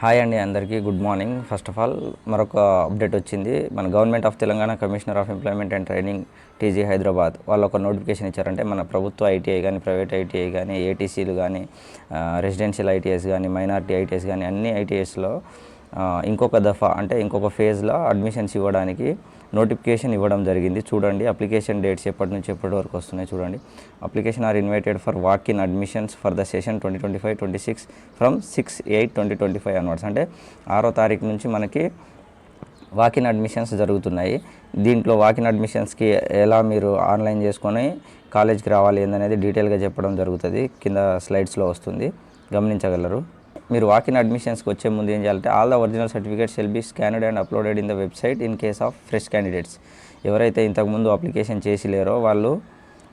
Hi అండి, అందరికీ good morning. First of all మరొక అప్డేట్ వచ్చింది. మన government of Telangana commissioner of employment and training TG Hyderabad వాళ్ళు ఒక నోటిఫికేషన్ ఇచ్చారంటే మన ప్రభుత్వ ఐటీఐ కానీ, ప్రైవేట్ ఐటీఐ కానీ, ఏటీసీలు కానీ, రెసిడెన్షియల్ ఐటీఎస్ కానీ, మైనారిటీ ఐటీఎస్ కానీ అన్ని ఐటీఎస్లో ఇంకొక దఫా అంటే ఇంకొక ఫేజ్లో అడ్మిషన్స్ ఇవ్వడానికి నోటిఫికేషన్ ఇవ్వడం జరిగింది. చూడండి అప్లికేషన్ డేట్స్ ఎప్పటి నుంచి ఎప్పటి వరకు వస్తున్నాయి చూడండి. Application are invited for walk in admissions for the session 2025-26 from 6/8/2025 onwards. అంటే 6వ తారీఖు నుంచి మనకి వాకిన్ అడ్మిషన్స్ జరుగుతున్నాయి. దీంట్లో వాకిన్ అడ్మిషన్స్కి ఎలా మీరు ఆన్లైన్ చేసుకొని కాలేజ్కి రావాలి ఏందనేది డీటెయిల్గా చెప్పడం జరుగుతుంది. కింద స్లైడ్స్లో వస్తుంది, గమనించగలరు. మీరు వాకిన్ అడ్మిషన్స్కి వచ్చే ముందు ఏం చేయాలంటే all the original certificates will be scanned and uploaded in the website in case of fresh candidates. ఎవరైతే ఇంతకుముందు అప్లికేషన్ చేసి లేరో వాళ్ళు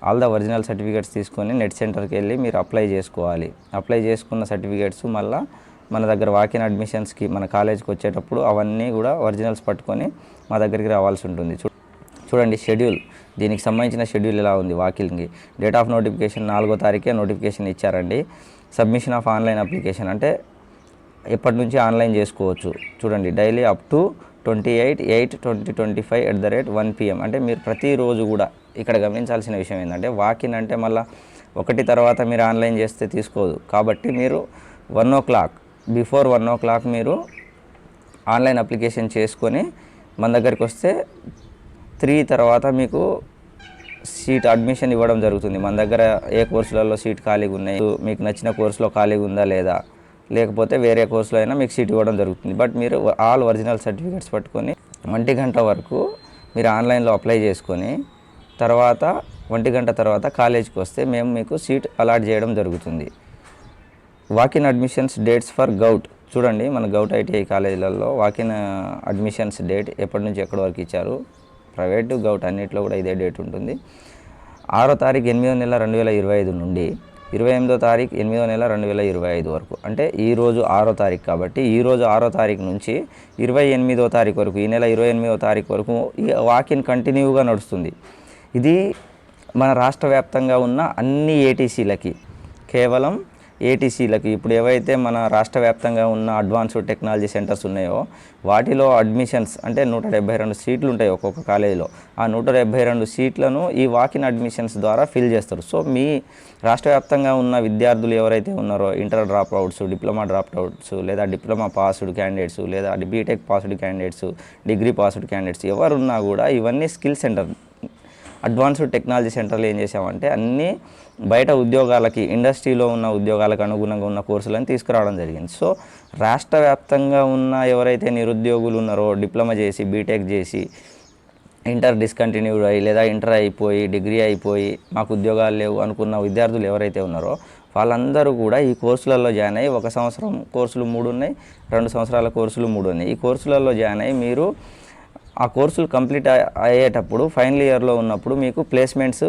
ఆల్ ద ఒరిజినల్ సర్టిఫికేట్స్ తీసుకొని నెట్ సెంటర్కి వెళ్ళి మీరు అప్లై చేసుకోవాలి. అప్లై చేసుకున్న సర్టిఫికేట్స్ మళ్ళీ మన దగ్గర వాకిన్ అడ్మిషన్స్కి మన కాలేజ్కి వచ్చేటప్పుడు అవన్నీ కూడా ఒరిజినల్స్ పట్టుకొని మా దగ్గరికి రావాల్సి ఉంటుంది. చూడండి షెడ్యూల్, దీనికి సంబంధించిన షెడ్యూల్ ఎలా ఉంది. వాకిన్కి డేట్ ఆఫ్ నోటిఫికేషన్ 4వ తారీఖే నోటిఫికేషన్ ఇచ్చారండి. సబ్మిషన్ ఆఫ్ ఆన్లైన్ అప్లికేషన్ అంటే ఎప్పటి నుంచి ఆన్లైన్ చేసుకోవచ్చు చూడండి. Daily up to 28/8/2025 1 PM. అంటే మీరు ప్రతిరోజు కూడా ఇక్కడ గమనించాల్సిన విషయం ఏంటంటే వాకిన్ అంటే మళ్ళీ 1 తర్వాత మీరు ఆన్లైన్ చేస్తే తీసుకోదు. కాబట్టి మీరు 1 o'clock బిఫోర్ 1 o'clock మీరు ఆన్లైన్ అప్లికేషన్ చేసుకొని మన దగ్గరికి వస్తే 3 తర్వాత మీకు సీట్ అడ్మిషన్ ఇవ్వడం జరుగుతుంది. మన దగ్గర ఏ కోర్సులలో సీట్ ఖాళీగా ఉన్నాయి, మీకు నచ్చిన కోర్సులో ఖాళీగా ఉందా లేదా, లేకపోతే వేరే కోర్సులో అయినా మీకు సీట్ ఇవ్వడం జరుగుతుంది. బట్ మీరు ఆల్ ఒరిజినల్ సర్టిఫికేట్స్ పట్టుకొని 1 గంట వరకు మీరు ఆన్లైన్లో అప్లై చేసుకొని తర్వాత 1 గంట తర్వాత కాలేజీకి వస్తే మేము మీకు సీట్ అలాట్ చేయడం జరుగుతుంది. Walk in admissions dates for govt చూడండి. మన గౌట్ ఐటీఐ కాలేజీలలో వాకిన్ అడ్మిషన్స్ డేట్ ఎప్పటి నుంచి ఎక్కడి వరకు ఇచ్చారు. ప్రైవేట్ గౌట్ అన్నింటిలో కూడా ఇదే డేట్ ఉంటుంది. 6వ తారీఖు 8వ నెల 2025 నుండి 28వ తారీఖు 8వ నెల 2025 వరకు. అంటే ఈరోజు 6వ తారీఖు కాబట్టి ఈరోజు 6వ తారీఖు నుంచి 28వ తారీఖు వరకు, ఈ నెల 28వ తారీఖు వరకు ఈ వాకిన్ కంటిన్యూగా నడుస్తుంది. ఇది మన రాష్ట్ర వ్యాప్తంగా ఉన్న అన్ని ఏటీసీలకి, కేవలం ఏటీసీలకి ఇప్పుడు ఏవైతే మన రాష్ట్ర వ్యాప్తంగా ఉన్న అడ్వాన్స్డ్ టెక్నాలజీ సెంటర్స్ ఉన్నాయో వాటిలో అడ్మిషన్స్ అంటే 172 సీట్లు ఉంటాయి ఒక్కొక్క కాలేజీలో. ఆ 172 సీట్లను ఈ వాకిన్ అడ్మిషన్స్ ద్వారా ఫిల్ చేస్తారు. సో మీ రాష్ట్ర వ్యాప్తంగా ఉన్న విద్యార్థులు ఎవరైతే ఉన్నారో inter dropouts, diploma dropouts, లేదా డిప్లొమా పాస్డ్ క్యాండిడేట్స్, లేదా BTech passed candidates, degree passed candidates ఎవరున్నా కూడా ఇవన్నీ స్కిల్ సెంటర్ అడ్వాన్స్డ్ టెక్నాలజీ సెంటర్లు ఏం చేసామంటే అన్నీ బయట ఉద్యోగాలకి, ఇండస్ట్రీలో ఉన్న ఉద్యోగాలకు అనుగుణంగా ఉన్న కోర్సులను తీసుకురావడం జరిగింది. సో రాష్ట్ర వ్యాప్తంగా ఉన్న ఎవరైతే నిరుద్యోగులు ఉన్నారో డిప్లొమా చేసి, బీటెక్ చేసి, ఇంటర్ డిస్కంటిన్యూడ్ అయ్యి లేదా ఇంటర్ అయిపోయి, డిగ్రీ అయిపోయి మాకు ఉద్యోగాలు లేవు అనుకున్న విద్యార్థులు ఎవరైతే ఉన్నారో వాళ్ళందరూ కూడా ఈ కోర్సులలో జాయిన్ అయ్యి 1 సంవత్సరం కోర్సులు 3 ఉన్నాయి, 2 సంవత్సరాల కోర్సులు 3 ఉన్నాయి. ఈ కోర్సులలో జాయిన్ అయ్యి మీరు ఆ కోర్సులు కంప్లీట్ అయ్యేటప్పుడు ఫైనల్ ఇయర్లో ఉన్నప్పుడు మీకు ప్లేస్మెంట్స్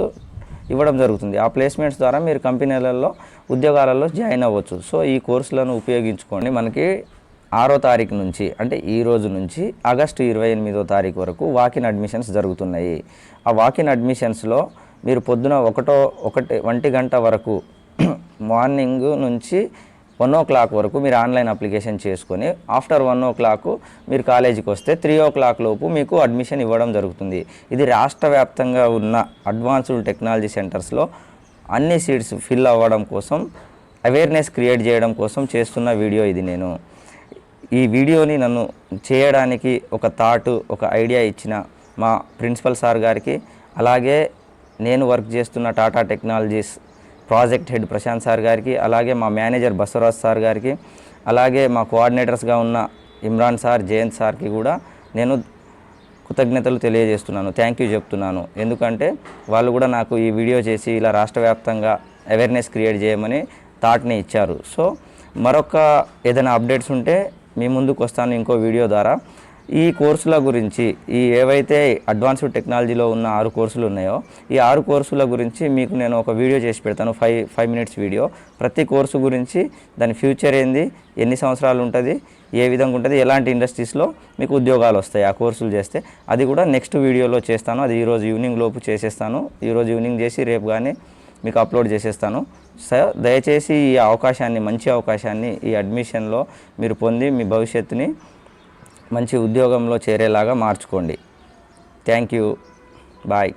ఇవ్వడం జరుగుతుంది. ఆ ప్లేస్మెంట్స్ ద్వారా మీరు కంపెనీలలో ఉద్యోగాలలో జాయిన్ అవ్వచ్చు. సో ఈ కోర్సులను ఉపయోగించుకోండి. మనకి 6వ తారీఖు నుంచి అంటే ఈ రోజు నుంచి ఆగస్టు 28వ తారీఖు వరకు వాకిన్ అడ్మిషన్స్ జరుగుతున్నాయి. ఆ వాకిన్ అడ్మిషన్స్లో మీరు పొద్దున 1 గంట వరకు మార్నింగ్ నుంచి 1 o'clock వరకు మీరు ఆన్లైన్ అప్లికేషన్ చేసుకొని ఆఫ్టర్ 1 o'clock మీరు కాలేజీకి వస్తే 3 o'clock లోపు మీకు అడ్మిషన్ ఇవ్వడం జరుగుతుంది. ఇది రాష్ట్ర వ్యాప్తంగా ఉన్న అడ్వాన్స్డ్ టెక్నాలజీ సెంటర్స్లో అన్ని సీట్స్ ఫిల్ అవ్వడం కోసం, అవేర్నెస్ క్రియేట్ చేయడం కోసం చేస్తున్న వీడియో ఇది. నేను ఈ వీడియోని నన్ను చేయడానికి ఒక ఐడియా ఇచ్చిన మా ప్రిన్సిపల్ సార్ గారికి, అలాగే నేను వర్క్ చేస్తున్న Tata technologies project head Prashanth sir గారికి, అలాగే మా మేనేజర్ బసవరాజ్ సార్ గారికి, అలాగే మా కోఆర్డినేటర్స్గా ఉన్న ఇమ్రాన్ సార్, జయంత్ సార్కి కూడా నేను కృతజ్ఞతలు తెలియజేస్తున్నాను. థ్యాంక్ యూ చెప్తున్నాను. ఎందుకంటే వాళ్ళు కూడా నాకు ఈ వీడియో చేసి ఇలా రాష్ట్ర వ్యాప్తంగా అవేర్నెస్ క్రియేట్ చేయమని థాట్ని ఇచ్చారు. సో మరొక ఏదైనా అప్డేట్స్ ఉంటే మీ ముందుకు వస్తాను ఇంకో వీడియో ద్వారా. ఈ కోర్సుల గురించి, ఈ ఏవైతే అడ్వాన్స్డ్ టెక్నాలజీలో ఉన్న 6 కోర్సులు ఉన్నాయో ఈ 6 కోర్సుల గురించి మీకు నేను ఒక వీడియో చేసి పెడతాను, 5 minutes వీడియో. ప్రతి కోర్సు గురించి, దాని ఫ్యూచర్ ఏంది, ఎన్ని సంవత్సరాలు ఉంటుంది, ఏ విధంగా ఉంటుంది, ఎలాంటి ఇండస్ట్రీస్లో మీకు ఉద్యోగాలు వస్తాయి ఆ కోర్సులు చేస్తే, అది కూడా నెక్స్ట్ వీడియోలో చేస్తాను. అది ఈరోజు ఈవినింగ్ లోపు చేసేస్తాను. ఈరోజు ఈవినింగ్ చేసి రేపు కానీ మీకు అప్లోడ్ చేసేస్తాను. సో దయచేసి ఈ అవకాశాన్ని, మంచి అవకాశాన్ని ఈ అడ్మిషన్లో మీరు పొంది మీ భవిష్యత్తుని మంచి ఉద్యోగంలో చేరేలాగా మార్చుకోండి. Thank you. బాయ్.